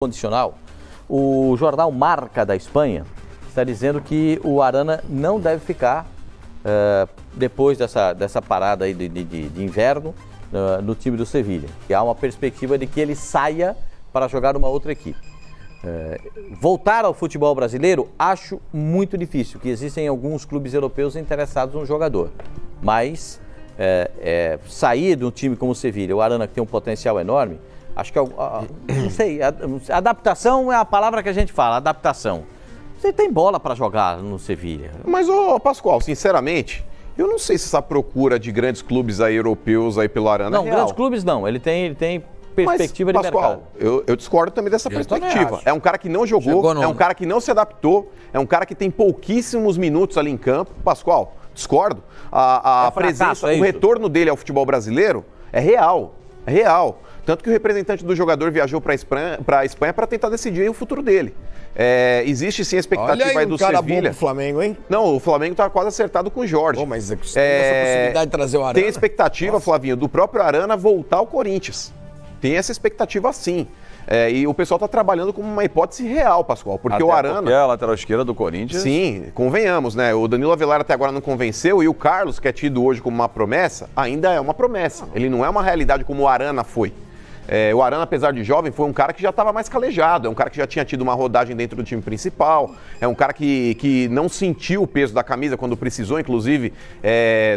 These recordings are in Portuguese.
condicional, o jornal Marca da Espanha está dizendo que o Arana não deve ficar depois dessa parada aí de inverno no time do Sevilla. E há uma perspectiva de que ele saia para jogar numa outra equipe. Voltar ao futebol brasileiro, acho muito difícil, que existem alguns clubes europeus interessados no jogador. Mas sair de um time como o Sevilla, o Arana que tem um potencial enorme, acho que, não sei, adaptação é a palavra que a gente fala, adaptação. Você tem bola para jogar no Sevilla. Mas, Pascoal, sinceramente, eu não sei se essa procura de grandes clubes aí europeus aí pelo Arana é real. Grandes clubes não, ele tem perspectiva de mercado. Eu discordo também dessa perspectiva. É um cara que não jogou, é um cara que não se adaptou, é um cara que tem pouquíssimos minutos ali em campo. Pascoal, discordo. A presença, o retorno dele ao futebol brasileiro é real, é real. Tanto que o representante do jogador viajou para a Espanha para tentar decidir aí o futuro dele. Existe sim a expectativa aí do Sevilla. Bom pro Flamengo, hein? Não, o Flamengo está quase acertado com o Jorge. Mas tem essa possibilidade de trazer o Arana. Tem a expectativa, Flavinho, do próprio Arana voltar ao Corinthians. Tem essa expectativa sim. E o pessoal está trabalhando com uma hipótese real, Pascoal, porque o Arana... Porque é a lateral esquerda do Corinthians. Sim, convenhamos, né? O Danilo Avelar até agora não convenceu e o Carlos, que é tido hoje como uma promessa, ainda é uma promessa. Ele não é uma realidade como o Arana foi. O Arana, apesar de jovem, foi um cara que já estava mais calejado, é um cara que já tinha tido uma rodagem dentro do time principal, é um cara que não sentiu o peso da camisa quando precisou, inclusive,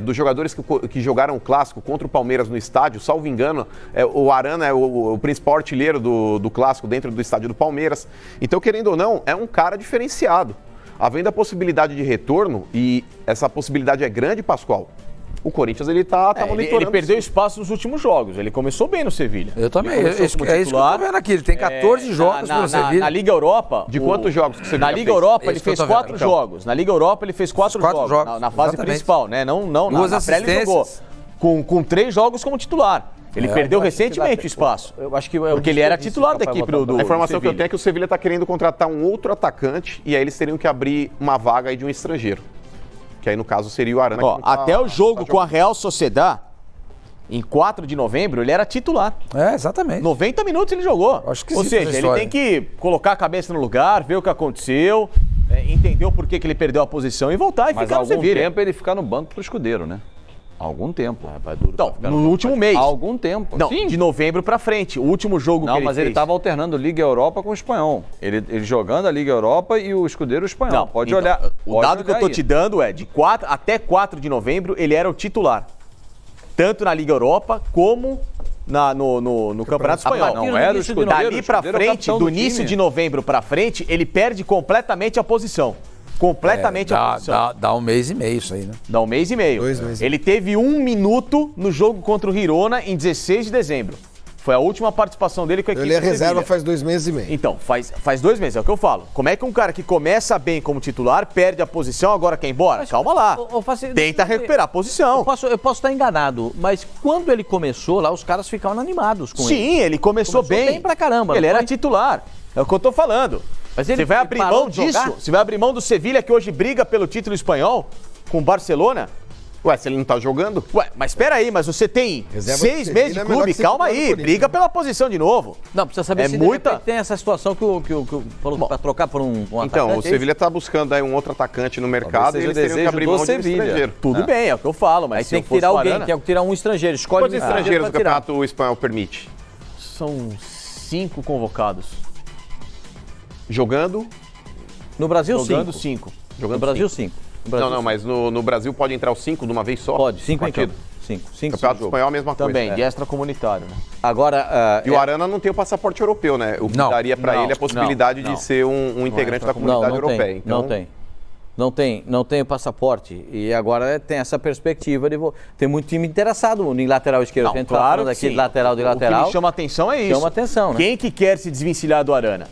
dos jogadores que jogaram o Clássico contra o Palmeiras no estádio, salvo engano, o Arana é o principal artilheiro do Clássico dentro do estádio do Palmeiras. Então, querendo ou não, é um cara diferenciado. Havendo a possibilidade de retorno, e essa possibilidade é grande, Pascoal, o Corinthians, ele tá monitorando. Ele perdeu espaço nos últimos jogos. Ele começou bem no Sevilha. Eu também. É isso que eu tô vendo aqui. Ele tem 14 jogos no Sevilha. Na Liga Europa... De quantos jogos que o Sevilha Na Liga Europa, ele fez 4 jogos. Na Liga Europa, ele fez 4 jogos. Na fase principal, né? Não na pré ele jogou. Com 3 jogos como titular. Ele perdeu recentemente o espaço. Eu acho que porque ele era titular da equipe do A informação que eu tenho é que o Sevilha está querendo contratar um outro atacante e aí eles teriam que abrir uma vaga aí de um estrangeiro. Que aí, no caso, seria o Arana. Até o jogo com a Real Sociedad, em 4 de novembro, ele era titular. Exatamente. 90 minutos ele jogou. Acho que Ou seja, ele tem que colocar a cabeça no lugar, ver o que aconteceu, entender o porquê que ele perdeu a posição e voltar e ficar no Sevilla. Mas algum tempo ele ficar no banco pro Escudeiro, né? Algum tempo. Então, no último mês. Algum tempo. Não, sim. De novembro pra frente. O último jogo que ele fez. Não, mas ele estava alternando Liga Europa com o Espanhol. Ele jogando a Liga Europa e o Escudeiro o Espanhol. Não, pode olhar. O dado que eu tô te dando é de 4 até 4 de novembro ele era o titular. Tanto na Liga Europa como no Campeonato Espanhol. Não era o Escudeiro. Dali pra frente, do início de novembro pra frente, ele perde completamente a posição. Completamente a posição. Dá um mês e meio isso aí, né? Dá um mês e meio. 2 meses. Ele teve 1 minuto no jogo contra o Girona em 16 de dezembro. Foi a última participação dele com a equipe do Sevilla. Ele é reserva faz 2 meses e meio. Então, faz 2 meses, é o que eu falo. Como é que um cara que começa bem como titular, perde a posição, agora quer ir embora? Calma lá. Tenta recuperar a posição. Eu posso estar enganado, mas quando ele começou lá, os caras ficavam animados com ele. Sim, ele começou bem pra caramba. Ele era titular. É o que eu tô falando. Mas você vai abrir mão disso? Você vai abrir mão do Sevilla, que hoje briga pelo título espanhol, com o Barcelona? Ué, se ele não tá jogando? Ué, mas espera aí, mas você tem 6 meses de clube, calma aí, briga pela posição de novo. Não, precisa saber se tem essa situação que o falou para trocar por um atacante. Então, o Sevilla tá buscando aí um outro atacante no mercado e eles teriam que abrir mão de um estrangeiro. Tudo bem, é o que eu falo, mas aí tem que tirar alguém, tem que tirar um estrangeiro. Escolhe quantos estrangeiros o Campeonato Espanhol permite? São 5 convocados. Jogando? No Brasil, 5. Jogando 5. No Brasil, 5. Não, mas no Brasil pode entrar os 5 de uma vez só? Pode, 5 partidos. 5. Campeonato Espanhol a mesma coisa. Também, de extracomunitário, né? Agora, e o Arana não tem o passaporte europeu, né? O que daria para ele a possibilidade de ser um integrante da comunidade europeia. Então... Não tem o passaporte. E agora tem essa perspectiva de... Tem muito time interessado em lateral esquerdo. Não, a gente claro aqui de lateral. O que me chama atenção é isso. Chama atenção, né? Quem que quer se desvencilhar do Arana?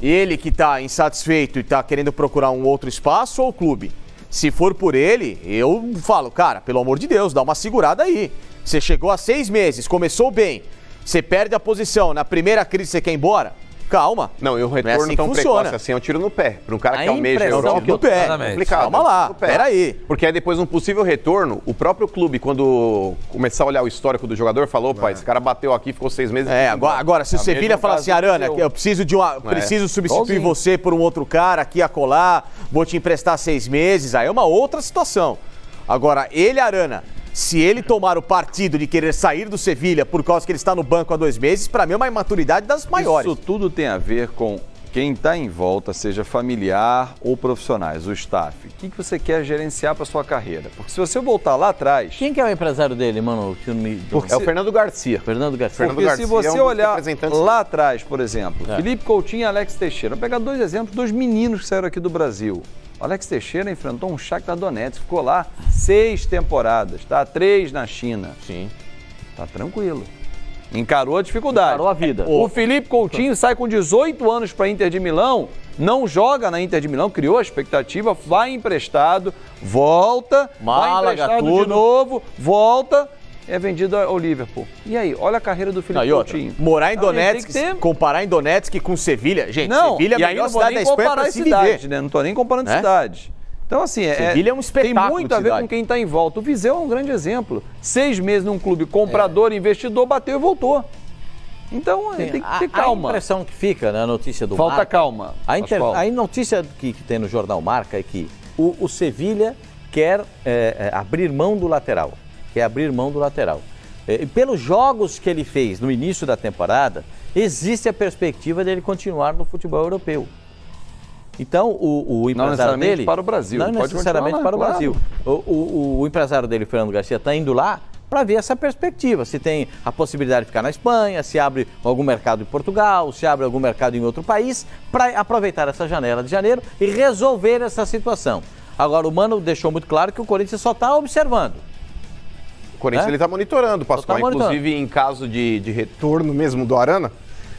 Ele que tá insatisfeito e tá querendo procurar um outro espaço ou o clube? Se for por ele, eu falo, cara, pelo amor de Deus, dá uma segurada aí. Você chegou há 6 meses, começou bem, você perde a posição, na primeira crise você quer ir embora? Calma. Não, e o Não é retorno assim que tão funciona. precoce assim é um tiro no pé. Para um cara A que almeja a impressão Europa, que eu No pé. Exatamente. é complicado. Calma lá, No pé. peraí. Porque aí depois de um possível retorno, o próprio clube, quando começar a olhar o histórico do jogador, falou, pai, esse cara bateu aqui, ficou 6 meses. Agora se o Sevilha mesmo falar caso assim, Arana, do que eu preciso substituir Igualzinho. você por um outro cara aqui a colar, vou te emprestar 6 meses, aí é uma outra situação. Agora, ele, Arana, se ele tomar o partido de querer sair do Sevilha por causa que ele está no banco há 2 meses, pra mim é uma imaturidade das maiores. Isso tudo tem a ver com quem está em volta, seja familiar ou profissionais, o staff. O que você quer gerenciar para sua carreira? Porque se você voltar lá atrás... Quem que é o empresário dele, mano? É o Fernando Garcia. Fernando Garcia. Fernando Porque Garcia se você é um dos olhar representantes lá atrás, por exemplo, É. Felipe Coutinho e Alex Teixeira, vou pegar 2 exemplos, 2 meninos que saíram aqui do Brasil. O Alex Teixeira enfrentou um Shakhtar Donetsk, ficou lá 6 temporadas, tá? 3 na China. Sim. Tá tranquilo. Encarou a dificuldade. Encarou a vida. O Felipe Coutinho sai com 18 anos para Inter de Milão, não joga na Inter de Milão, criou a expectativa, vai emprestado, volta, Málaga, vai emprestado de tudo. novo, volta, é vendido ao Liverpool. E aí, olha a carreira do Felipe Não, e outra, Coutinho. morar em Então, a gente Donetsk, tem que ter- comparar em Donetsk com Sevilha, gente, Não, Sevilha é e a aí melhor não vou cidade da nem Espanha comparar para as se cidades, viver. né? Não tô nem comparando Né? cidades. Então, assim, Sevilha é um espetáculo tem muito a de ver cidade. com quem está em volta. O Viseu é um grande exemplo. 6 meses num clube comprador, investidor, bateu e voltou. Então, tem que ter A calma. impressão que fica na notícia do Falta Marca, calma. Pascoal. A notícia que tem no jornal Marca é que o Sevilha quer abrir mão do lateral. Quer abrir mão do lateral. E pelos jogos que ele fez no início da temporada, existe a perspectiva dele continuar no futebol europeu. Então, o empresário necessariamente dele... para o Brasil, Não ele pode necessariamente continuar para o lá, Brasil. O empresário dele, Fernando Garcia, está indo lá para ver essa perspectiva, se tem a possibilidade de ficar na Espanha, se abre algum mercado em Portugal, se abre algum mercado em outro país, para aproveitar essa janela de janeiro e resolver essa situação. Agora, o Mano deixou muito claro que o Corinthians só está observando. O Corinthians ele está monitorando, Pascoal. Tá monitorando. Inclusive, em caso de retorno mesmo do Arana,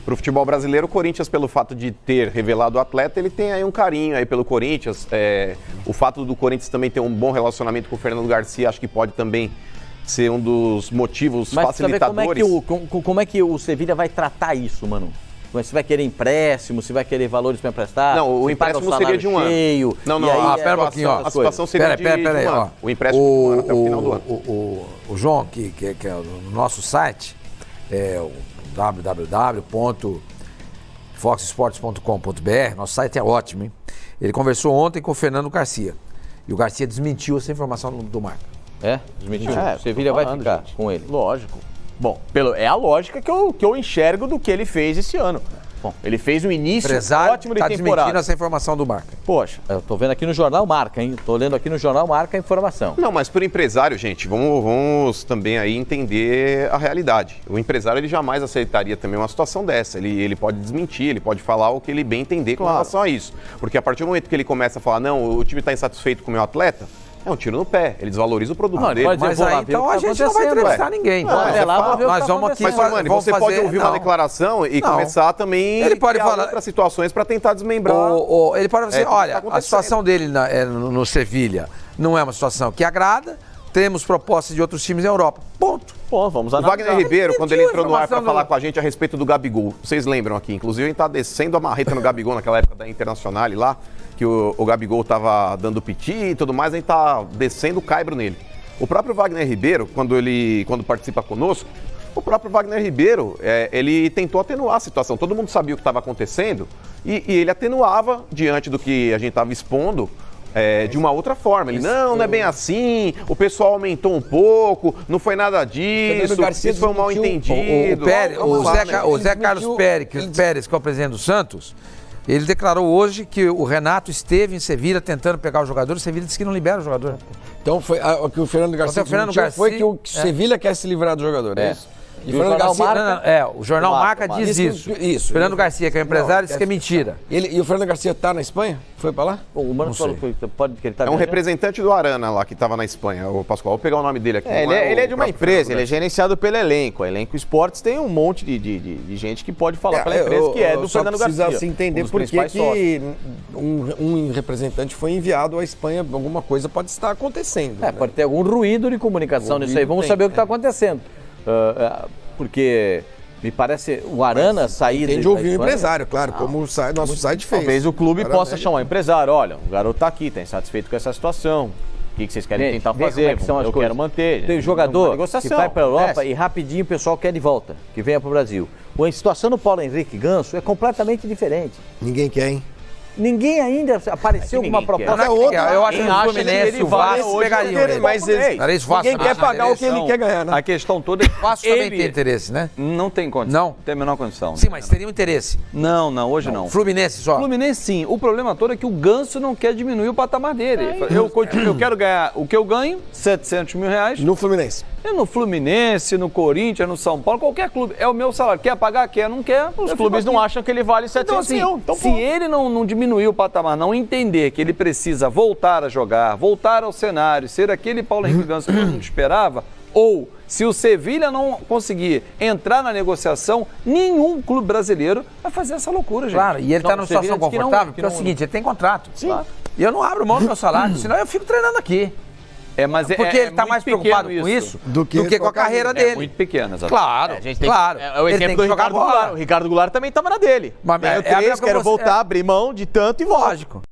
para o futebol brasileiro, o Corinthians, pelo fato de ter revelado o atleta, ele tem aí um carinho aí pelo Corinthians. O fato do Corinthians também ter um bom relacionamento com o Fernando Garcia, acho que pode também ser um dos motivos Mas precisa ver facilitadores. como é que o Sevilha vai tratar isso, Mano? Se vai querer empréstimo, se vai querer valores para emprestar? Não, o se paga empréstimo salário seria de um ano. cheio, Não, e aí pera um pouquinho, ó. A situação seria de um ano. O empréstimo de um ano até o final do ano. O João, que é o nosso site, é o www.foxsports.com.br, nosso site é ótimo, hein? Ele conversou ontem com o Fernando Garcia. E o Garcia desmentiu essa informação do Marca. Desmentiu. O Sevilha vai falando, ficar gente. com ele. Lógico. Bom, é a lógica que eu enxergo do que ele fez esse ano. Bom, ele fez um O início empresário ótimo de está desmentindo temporada. essa informação do Marca. Poxa, Eu tô vendo aqui no Jornal Marca, hein? Tô lendo aqui no Jornal Marca a informação. Não, mas para o empresário, gente, vamos também aí entender a realidade. O empresário, ele jamais aceitaria também uma situação dessa. Ele pode desmentir, ele pode falar o que ele bem entender com relação a isso. Porque a partir do momento que ele começa a falar, não, o time está insatisfeito com o meu atleta, é um tiro no pé. Ele desvaloriza o produto Não, ele dele. pode dizer, Mas vou lá aí, ver o então que a tá gente não vai acontecendo, entrevistar ué. ninguém. Vamos Vai, lá, vamos ver o que nós tá vamos aqui. acontecendo. Mas, Mano, você vamos pode fazer- ouvir uma não. declaração e Não. começar também Ele pode criar falar- outras situações para tentar desmembrar. Ele pode dizer, tudo que tá olha, a acontecendo. situação dele no Sevilha não é uma situação que agrada, temos propostas de outros times na Europa. Ponto. pô, vamos O analisar. Wagner Ribeiro, quando ele entrou no ar para informação falar do- com a gente a respeito do Gabigol, vocês lembram aqui, inclusive a gente tá descendo a marreta no Gabigol naquela época da Internacional lá, que o Gabigol tava dando piti e tudo mais, a gente tá descendo o caibro nele. O próprio Wagner Ribeiro, quando participa conosco, o próprio Wagner Ribeiro, ele tentou atenuar a situação. Todo mundo sabia o que estava acontecendo e ele atenuava diante do que a gente estava expondo. De uma outra forma. Ele, não é bem assim, o pessoal aumentou um pouco, não foi nada disso, Fernando Garcia isso foi um mal desmentiu. entendido. O Zé Carlos Pérez, que é o presidente do Santos, ele declarou hoje que o Renato esteve em Sevilha tentando pegar o jogador, e Sevilha disse que não libera o jogador. Então foi o que o Fernando Garcia Então, o Fernando desmentiu foi Garcia- que o Sevilha quer se livrar do jogador, é isso? E E o o Fernando Jornal Garcia... Marca- O jornal Marca Marca. diz isso. Isso. Fernando Garcia, que é o empresário, disse que é mentira. E o Fernando Garcia tá na Espanha? Foi pra lá? O Mano Não falou sei. que pode que ele tá É um viajando. representante do Arana lá, que estava na Espanha, o Pascoal. Vou pegar o nome dele aqui. Ele não é o de uma próprio empresa, Fernando ele é gerenciado pelo elenco. A Elenco Esportes tem um monte de gente que pode falar pela empresa, que é do só Fernando precisa Garcia. se entender um dos por que principais sócios. um representante foi enviado à Espanha. Alguma coisa pode estar acontecendo. né? Pode ter algum ruído de comunicação nisso aí. Vamos tem, saber o que está acontecendo. Porque Me parece o Arana sair... Tem de da ouvir o Espanha. empresário, claro, como o nosso site fez. Talvez o clube Claramente. possa chamar o empresário. Olha, o garoto tá aqui, tá insatisfeito com essa situação. O que vocês querem Gente, tentar vê como fazer? é que são as eu coisas. quero manter. Tem Uma jogador que negociação. vai para a Europa É. e rapidinho o pessoal quer de volta, que venha para o Brasil. A situação do Paulo Henrique Ganso é completamente diferente. Ninguém quer, hein? Ninguém ainda apareceu com uma ninguém quer. proposta. Não é que eu acho que Quem o acha Fluminense que e o ele vale Vasco hoje pegariam porque ele. Mas Era ele, isso, Vasco. ninguém quer pagar o que ele quer ganhar, né? A questão toda é que O Vasco também ele tem interesse, né? não tem condição. Não? Tem a menor condição. Sim, mas teria um interesse. Não, hoje não. Fluminense só. Fluminense sim. O problema todo é que o Ganso não quer diminuir o patamar dele. Eu quero ganhar o que eu ganho, R$700 mil. No Fluminense. E no Fluminense, no Corinthians, no São Paulo, qualquer clube. É o meu salário. Quer pagar, quer, não quer. Os clubes não acham que ele vale 700 Então, assim, mil. Então, se ele não diminuir o patamar, não entender que ele precisa voltar a jogar, voltar ao cenário, ser aquele Paulo Henrique Ganso que todo mundo esperava, ou se o Sevilha não conseguir entrar na negociação, nenhum clube brasileiro vai fazer essa loucura, gente. Claro, e ele está Não, numa você vira situação que não- confortável, que porque é o não- seguinte, ele tem contrato. Sim. Claro. E eu não abro mão do meu salário, senão eu fico treinando aqui. Mas Porque ele está muito mais pequeno preocupado com isso do que com a carreira dele. É muito pequeno, exatamente. Claro, a gente tem claro. É o Ele exemplo tem do que jogar Ricardo bola. Goulart. O Ricardo Goulart também estava na dele. Mas Tenho é a mesma três, quero como você- voltar, abrir mão de tanto e volto. Lógico.